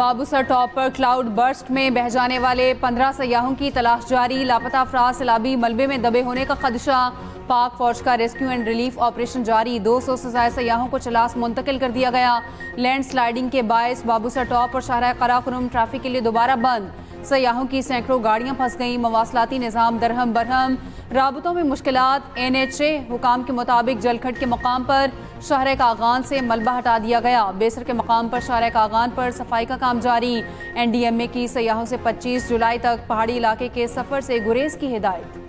Babusar top पर cloud burst में बह जाने वाले 15 सयाहों की तलाश जारी। लापता अफराद सैलाबी मलबे में दबे होने का खदशा। पाक फौज का रेस्क्यू एंड रिलीफ ऑपरेशन जारी। 200 से ज्यादा सयाहों को चलास मुंतकिल कर दिया गया। लैंड स्लाइडिंग के बायस बाबूसर टॉप और शाहराह कराकुरम ट्रैफिक के लिए दोबारा बंद। सयाहों की सैकड़ों गाड़ियां फंस गईं। मवासलाती निज़ाम दरहम बरहम। राबतों में मुश्किलात। NHA हुकाम के मुताबिक जलखट के मकाम पर शाहराह कागान से मलबा हटा दिया गया। बेसर के मकाम पर शाहराह कागान पर सफाई का काम जारी। NDMA की सयाहों से 25 जुलाई तक पहाड़ी इलाके के सफर से गुरेज की हिदायत।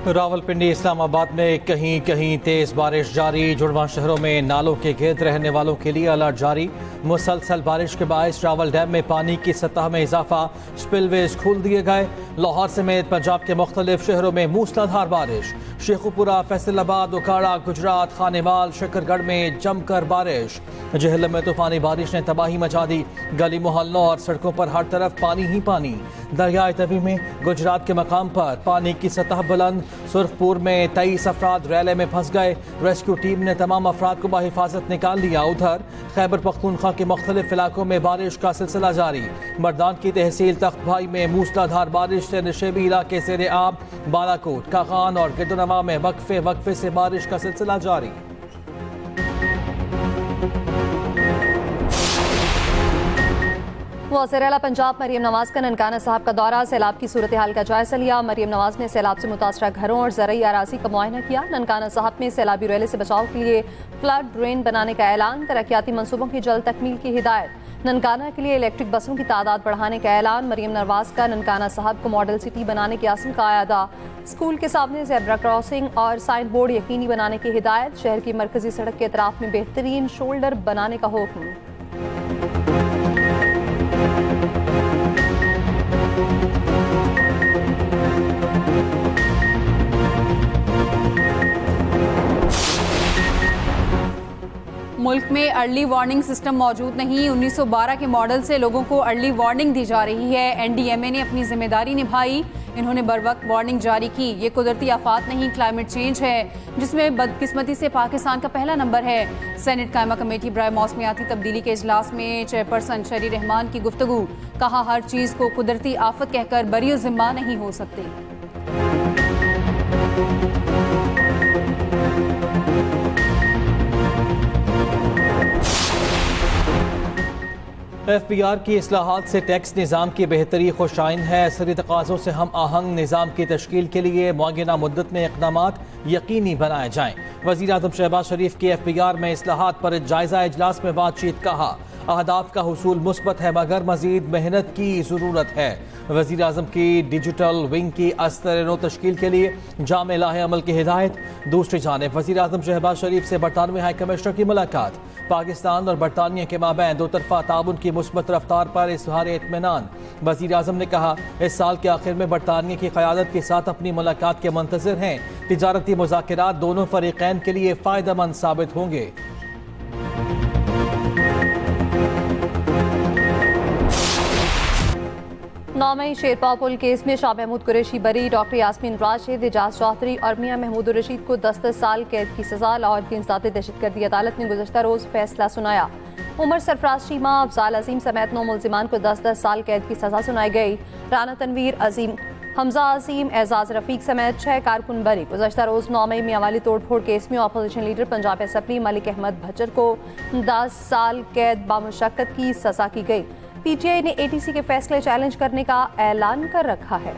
रावलपिंडी इस्लामाबाद में कहीं कहीं तेज बारिश जारी। जुड़वा शहरों में नालों के गिर्द रहने वालों के लिए अलर्ट जारी। मुसलसल बारिश के बायस रावल डैम में पानी की सतह में इजाफा। स्पिलवेज खोल दिए गए। लाहौर समेत पंजाब के मुख्तलिफ शहरों में मूसलाधार बारिश। शेखुपुरा, फैसलाबाद, उकाड़ा, गुजरात, खानेवाल, शकरगढ़ में जमकर बारिश। जहलम में तूफानी बारिश ने तबाही मचा दी। गली मोहल्लों और सड़कों पर हर तरफ पानी ही पानी। दरियाए तवी में गुजरात के मकाम पर पानी की सतह बुलंद। सुरखपुर में 23 अफराद रैले में फंस गए। रेस्क्यू टीम ने तमाम अफराद को बाहिफाजत निकाल लिया। उधर खैबर पख्तूनख्वा के मुख्तलिफ इलाकों में बारिश का सिलसिला जारी। मर्दान की तहसील तख्त भाई में मूसलाधार बारिश से नशेबी इलाके ज़ेरे आब। बालाकोट, कागान और गिरदनवा में वक्फे से बारिश का सिलसिला जारी। वज़ीर आला पंजाब मरीम नवाज का ननकाना साहब का दौरा। सैलाब की सूरत हाल का जायजा लिया। मरीम नवाज ने सैलाब से मुतासरा घरों और ज़रई अराज़ी का मुआयना किया। ननकाना साहब में सैलाबी रैले से बचाव के लिए फ्लड ड्रेन बनाने का ऐलान। तरक्याती मनसूबों की जल्द तकमील की हिदायत। ननकाना के लिए इलेक्ट्रिक बसों की तादाद बढ़ाने का ऐलान। मरीम नवाज का ननकाना साहब को मॉडल सिटी बनाने के अज़्म का आयादा। स्कूल के सामने ज़ेब्रा क्रॉसिंग और साइन बोर्ड यकीनी बनाने की हिदायत। शहर की मरकजी सड़क के अतराफ में बेहतरीन शोल्डर बनाने का हुक्म। मुल्क में अर्ली वार्निंग सिस्टम मौजूद नहीं। 1912 के मॉडल से लोगों को अर्ली वार्निंग दी जा रही है। NDMA ने अपनी जिम्मेदारी निभाई। इन्होंने बरवक्त वार्निंग जारी की। ये कुदरती आफात नहीं, क्लाइमेट चेंज है, जिसमें बदकिस्मती से पाकिस्तान का पहला नंबर है। सेनेट कायमा कमेटी बराए मौसमियाती तब्दीली के इजलास में चेयरपर्सन शरी रहमान की गुफ्तगू। कहा, हर चीज़ को कुदरती आफत कहकर बरी जिम्मा नहीं हो सकते। FBR की इस्लाहात से टैक्स निज़ाम की बेहतरी खुशाइन है। असरी तकाज़ों से हम आहंग निज़ाम की तश्कील के लिए मुअय्यना मुद्दत में इक़दामात यकीनी बनाए जाएँ। वज़ीर आज़म शहबाज शरीफ की FBR में इस्लाहात पर जायज़ा इजलास में बातचीत। कहा, अहदाफ का हुसूल मुस्बत है मगर मज़ीद मेहनत की ज़रूरत है। वज़ीर आज़म की डिजिटल विंग की अस्तर तश्कील के लिए जामे लाहे अमल की हिदायत। दूसरी जानिब वज़ीर आज़म शहबाज शरीफ से बरतानवी हाई कमिश्नर की मुलाकात। पाकिस्तान और बरतानिया के माबैन दो तरफा ताउन की मुस्बत रफ्तार पर इज़हार इत्मीनान। वज़ीर आज़म ने कहा, इस साल के आखिर में बरतानिया की क़यादत के साथ अपनी मुलाकात के मंतज़िर हैं। तिजारती मुज़ाकरात दोनों फ़रीक़ैन के लिए फ़ायदेमंद साबित होंगे। नौमई शेरपाव पुल केस में शाह महमूद कुरैशी बरी। डॉक्टर यास्मीन राशिद, एजाज चौधरी और मियां महमूद रशीद को 10-10 साल कैद की सजा। लाहौर की इंसदाद दहशतगर्दी अदालत ने गुज़श्ता रोज़ फैसला सुनाया। उमर सरफराज चीमा, अफजाल अजीम समेत 9 मुल्जिमान को 10-10 साल कैद की सजा सुनाई गई। राना तनवीर, अजीम हमजा अजीम, एजाज रफीक समेत 6 कारकुन बरी। गुज़श्ता रोज़ 9 मई मियांवाली तोड़फोड़ केस में opposition leader Punjab assembly Malik Ahmad Bhajjar को 10 साल कैद बामुशक्कत की सजा की गई। PTI ने ATC के फैसले चैलेंज करने का ऐलान कर रखा है।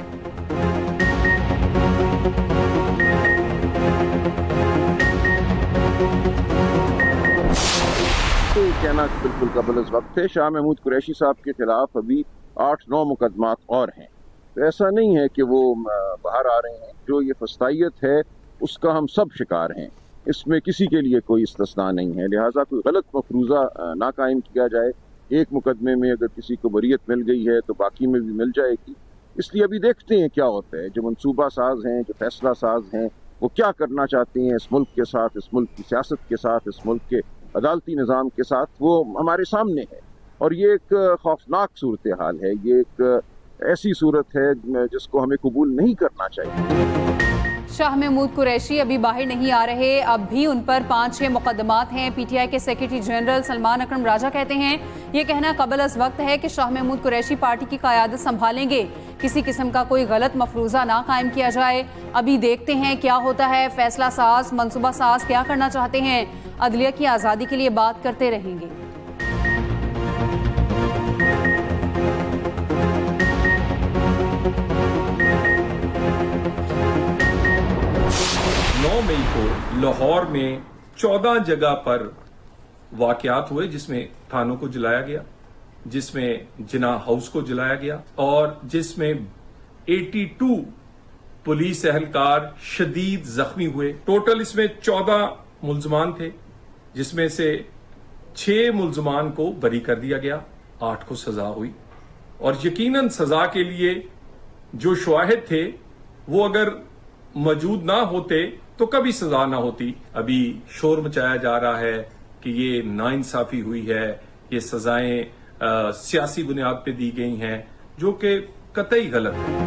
कहना बिल्कुल कबल वक्त है। शाह महमूद कुरैशी साहब के खिलाफ अभी 8-9 मुकदमात और हैं। तो ऐसा नहीं है कि वो बाहर आ रहे हैं। जो ये फस्तायत है उसका हम सब शिकार हैं। इसमें किसी के लिए कोई इस्तिस्ना नहीं है। लिहाजा कोई गलत मफरूज़ा ना कायम किया जाए। एक मुकदमे में अगर किसी को बरीयत मिल गई है तो बाकी में भी मिल जाएगी। इसलिए अभी देखते हैं क्या होता है। जो मनसूबा साज हैं, जो फैसला साज हैं, वो क्या करना चाहते हैं इस मुल्क के साथ, इस मुल्क की सियासत के साथ, इस मुल्क के अदालती निज़ाम के साथ, वो हमारे सामने है। और ये एक खौफनाक सूरत हाल है। ये एक ऐसी सूरत है जिसको हमें कबूल नहीं करना चाहिए। शाह महमूद कुरैशी अभी बाहर नहीं आ रहे, अब भी उन पर 5-6 मुकदमात हैं। पीटीआई के सेक्रेटरी जनरल सलमान अकरम राजा कहते हैं ये कहना कबल अज़ वक्त है कि शाह महमूद कुरैशी पार्टी की क़यादत संभालेंगे, किसी किस्म का कोई गलत मफरूज़ा ना कायम किया जाए। अभी देखते हैं क्या होता है। फैसला साज मनसूबा साज क्या करना चाहते हैं, अदलिया की आज़ादी के लिए बात करते रहेंगे। 9 मई को लाहौर में 14 जगह पर वाकयात हुए, जिसमें थानों को जलाया गया, जिसमें जिना हाउस को जलाया गया और जिसमें 82 पुलिस एहलकार शदीद जख्मी हुए। टोटल इसमें 14 मुल्जमान थे, जिसमें से 6 मुल्जमान को बरी कर दिया गया, 8 को सजा हुई। और यकीनन सजा के लिए जो शवाहिद थे वो अगर मौजूद ना होते तो कभी सजा ना होती। अभी शोर मचाया जा रहा है कि ये नाइंसाफी हुई है, ये सजाएं सियासी बुनियाद पे दी गई हैं, जो कि कतई गलत है।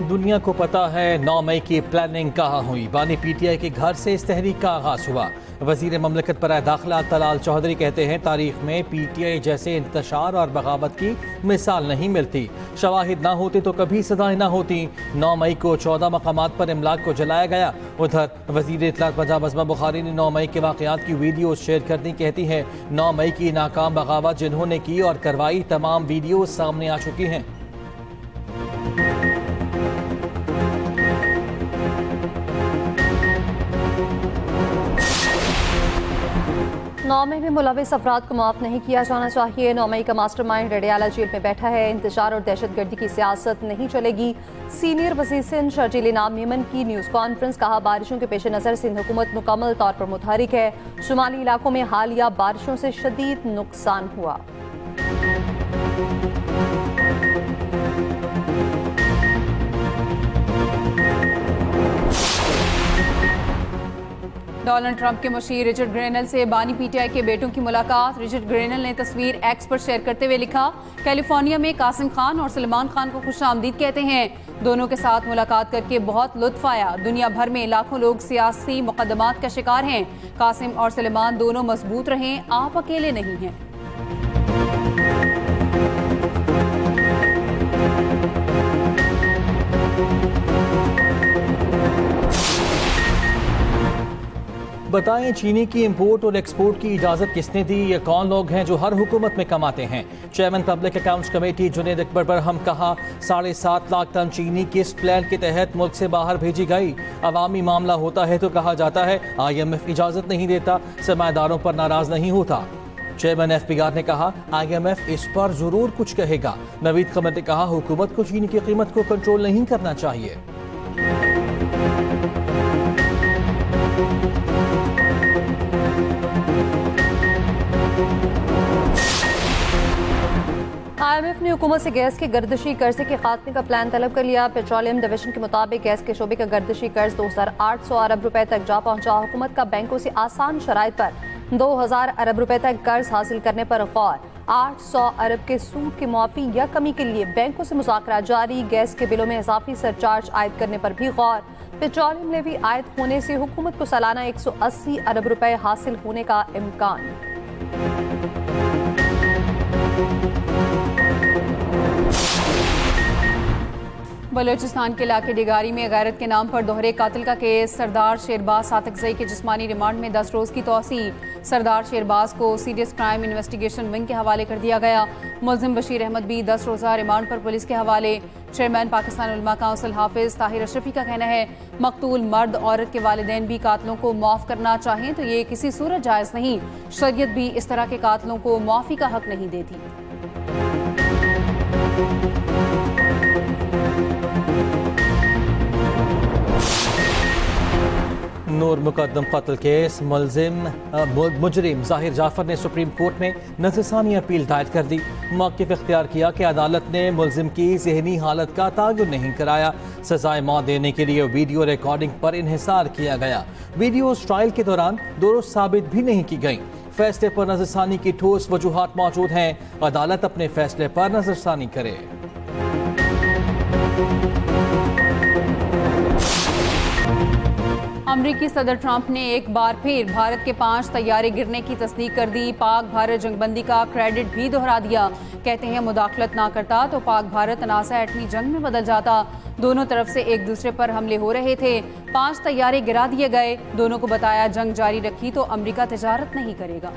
दुनिया को पता है 9 मई की प्लानिंग कहाँ हुई। बानी पीटीआई के घर से इस तहरीक का आगाज हुआ। वजीर ममलकत बराए दाखिला तलाल चौधरी कहते हैं तारीख में पीटीआई जैसे इंतशार और बगावत की मिसाल नहीं मिलती। शवाहिद ना होते तो कभी सदाएं ना होती। 9 मई को 14 मकामात पर इमलाक को जलाया गया। उधर वजीर इत्तलात पंजाब अज़मा बुखारी ने 9 मई के वाक़यात की वीडियो शेयर कर दी। कहती है 9 मई की नाकाम बगावत जिन्होंने की और करवाई, तमाम वीडियो सामने आ चुकी हैं। 9 मई में मुलविस अफराद को माफ़ नहीं किया जाना चाहिए। 9 मई का मास्टरमाइंड रडियाला जेल में बैठा है। इंतजार और दहशतगर्दी की सियासत नहीं चलेगी। सीनियर वज़ीर सिंध शर्जील इनाम मेमन की न्यूज़ कॉन्फ्रेंस। कहा बारिशों के पेश नज़र सिंध हुकूमत मुकम्मल तौर पर मुतहरिक है। शुमाली इलाकों में हालिया बारिशों से शदीद नुकसान हुआ। डोनाल्ड ट्रंप के मुशीर रिचर्ड ग्रेनल से बानी पीटीआई के बेटों की मुलाकात। रिचर्ड ग्रेनल ने तस्वीर एक्स पर शेयर करते हुए लिखा, कैलिफोर्निया में कासिम खान और सलमान खान को खुशामदीद कहते हैं। दोनों के साथ मुलाकात करके बहुत लुत्फ आया। दुनिया भर में लाखों लोग सियासी मुकदमात का शिकार हैं। कासिम और सलमान दोनों मजबूत रहें, आप अकेले नहीं हैं। बताएं चीनी की इंपोर्ट और एक्सपोर्ट की इजाज़त किसने दी? ये कौन लोग हैं जो हर हुकूमत में कमाते हैं? Chairman public accounts committee Junaid Akbar पर हम कहा 7.5 लाख टन चीनी किस प्लान के तहत मुल्क से बाहर भेजी गई? अवामी मामला होता है तो कहा जाता है IMF इजाज़त नहीं देता, सरमाएदारों पर नाराज नहीं होता। चेयरमैन FPR ने कहा IMF इस पर जरूर कुछ कहेगा। नवीद कमर ने कहा हुकूमत को चीनी की कीमत को कंट्रोल नहीं करना चाहिए। IMF ने हुकूमत से गैस के गर्दिशी कर्जे के खात्मे का प्लान तलब कर लिया। पेट्रोलियम डिवीजन के मुताबिक गैस के शोबे का गर्दिशी कर्ज 2800 अरब रुपए तक जा पहुंचा। हुकूमत का बैंकों से आसान शराइत पर 2000 अरब रुपए तक कर्ज हासिल करने पर गौर। 800 अरब के सूद की मुआफी या कमी के लिए बैंकों से मुज़ाकरा जारी। गैस के बिलों में इजाफी सरचार्ज आयद करने पर भी गौर। पेट्रोलियम लेवी आयद होने से हुकूमत को सालाना 180 अरब रुपए हासिल होने का इम्कान। बलोचिस्तान के इलाके डिगारी में गैरत के नाम पर दोहरे कातिल का केस। सरदार शेरबाज सातकजई के जिस्मानी रिमांड में 10 रोज की तोसी। सरदार शेरबाज को सीरियस क्राइम इन्वेस्टिगेशन विंग के हवाले कर दिया गया। मुल्जिम बशीर अहमद भी 10 रोजा रिमांड पर पुलिस के हवाले। चेयरमैन पाकिस्तान उलमा काउंसिल हाफिज ताहिर अशरफी का कहना है मकतूल मर्द औरत के वालिदैन भी कातलों को माफ़ करना चाहें तो ये किसी सूरत जायज़ नहीं। शरीयत भी इस तरह के कातलों को माफ़ी का हक नहीं देती। नूर मुकदम कत्ल केस मुजरिम जाहिर जाफर ने सुप्रीम कोर्ट में नज़रसानी अपील दायर कर दी। मौक़िफ़ इख्तियार किया कि अदालत ने मुलजिम की ज़हनी हालत का तायुन नहीं कराया। सजाए मौत देने के लिए वीडियो रिकॉर्डिंग पर इन्हिसार किया गया। वीडियो ट्रायल के दौरान दुरुस्त साबित भी नहीं की गई। फैसले पर नज़रसानी की ठोस वजूहात मौजूद हैं। अदालत अपने फैसले पर नज़रसानी करे। अमरीकी सदर ट्रंप ने एक बार फिर भारत के 5 तैयारे गिरने की तस्दीक कर दी। पाक भारत जंगबंदी का क्रेडिट भी दोहरा दिया। कहते हैं मुदाखलत ना करता तो पाक भारत तनाज़ा एटमी जंग में बदल जाता। दोनों तरफ से एक दूसरे पर हमले हो रहे थे। 5 तैयारे गिरा दिए गए। दोनों को बताया जंग जारी रखी तो अमरीका तिजारत नहीं करेगा।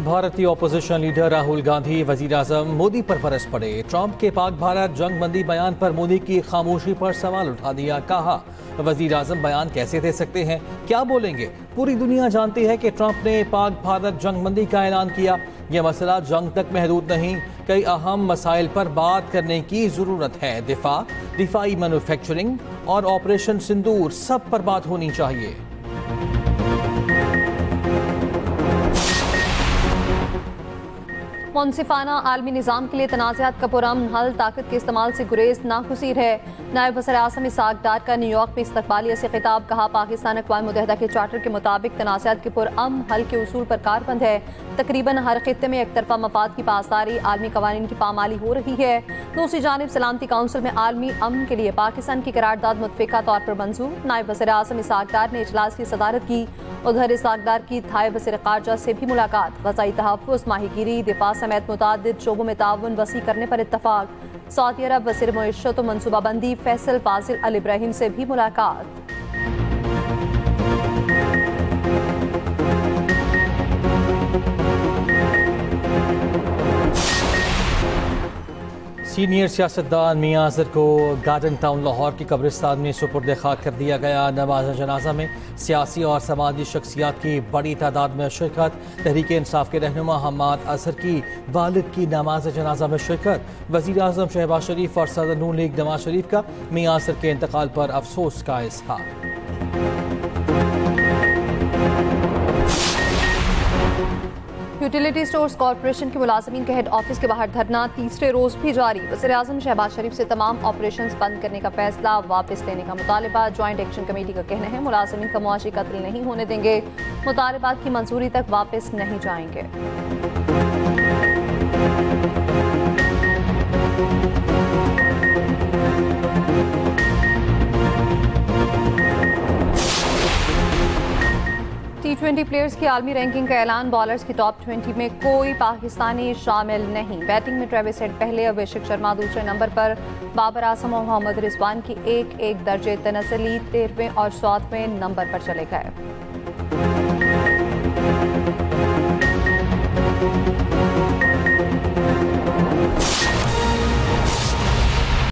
भारतीय अपोजिशन लीडर राहुल गांधी वजीर-आज़म मोदी पर बरस पड़े। ट्रंप के पाक भारत जंगबंदी बयान पर मोदी की खामोशी पर सवाल उठा दिया। कहा वजीर-आज़म बयान कैसे दे सकते हैं, क्या बोलेंगे। पूरी दुनिया जानती है कि ट्रंप ने पाक भारत जंगबंदी का ऐलान किया। यह मसला जंग तक महदूद नहीं, कई अहम मसाइल पर बात करने की जरूरत है। दिफाई मैन्युफैक्चरिंग और ऑपरेशन सिंदूर, सब पर बात होनी चाहिए। मुनसिफाना आलमी निज़ाम के लिए तनाज़ात का पुरअमन हल, ताकत के इस्तेमाल से गुरेज नागुज़ीर है। नायब वज़ीर आज़म इसहाक़ डार का न्यूयॉर्क में इस्तक़बालिया से खिताब। कहा पाकिस्तान अक़वाम मुत्तहिदा के चार्टर के मुताबिक तनाज़ात के पुरअमन हल के उसूल पर कारबंद है। तकरीबन हर खित्ते में एक तरफा मफाद की पासदारी, आलमी कवानीन की पामाली हो रही है। दूसरी जानिब सलामती काउंसिल में आलमी अमन के लिए पाकिस्तान की करारदाद मुतफ़िका तौर पर मंजूर। नायब वज़ीर आज़म इसहाक़ डार ने इजलास की सदारत की। उधर इसहाक़ डार की थाई वज़ीर ख़ारजा से भी मुलाकात। ग़ज़ाई तहफ़्फ़ुज़, माहीगीरी, दिफा समेत मुतादिद शोबों में ताउन वसी करने पर इत्तफ़ाक़। सऊदी अरब वज़ीर मईशत व मनसूबाबंदी फैसल फाजिल अल इब्राहिम से भी मुलाकात। सीनियर सियासतदान मियां अज़हर को गार्डन टाउन लाहौर की कब्रिस्तान में सुपुर्द खाक कर दिया गया। नमाज जनाजा में सियासी और समाजी शख्सियात की बड़ी तादाद में शिरकत। तहरीक इंसाफ के रहनुमा हम्माद अज़हर की वालिद की नमाज जनाजा में शिरकत। वज़ीर आज़म शहबाज शरीफ और सदर नून लीग नवाज शरीफ का मियां अज़हर के इंतकाल पर अफसोस का इज़हार। यूटिलिटी स्टोर्स कॉरपोरेशन के मुलाजमीन के हेड ऑफिस के बाहर धरना तीसरे रोज भी जारी। वज़ीर-ए-आज़म शहबाज शरीफ से तमाम ऑपरेशंस बंद करने का फैसला वापस लेने का मुतालिबा। ज्वाइंट एक्शन कमेटी का कहना है मुलाजमीन का मुआशी कत्ल नहीं होने देंगे, मुतालिबात की मंजूरी तक वापस नहीं जाएंगे। T20 प्लेयर्स की आलमी रैंकिंग का ऐलान। बॉलर्स की टॉप 20 में कोई पाकिस्तानी शामिल नहीं। बैटिंग में ट्रेविस हेड पहले, अभिषेक शर्मा दूसरे नंबर पर, बाबर आजम और मोहम्मद रिजवान की एक एक दर्जे तनज़्ज़ुली 13वें और 14वें नंबर पर चले गए।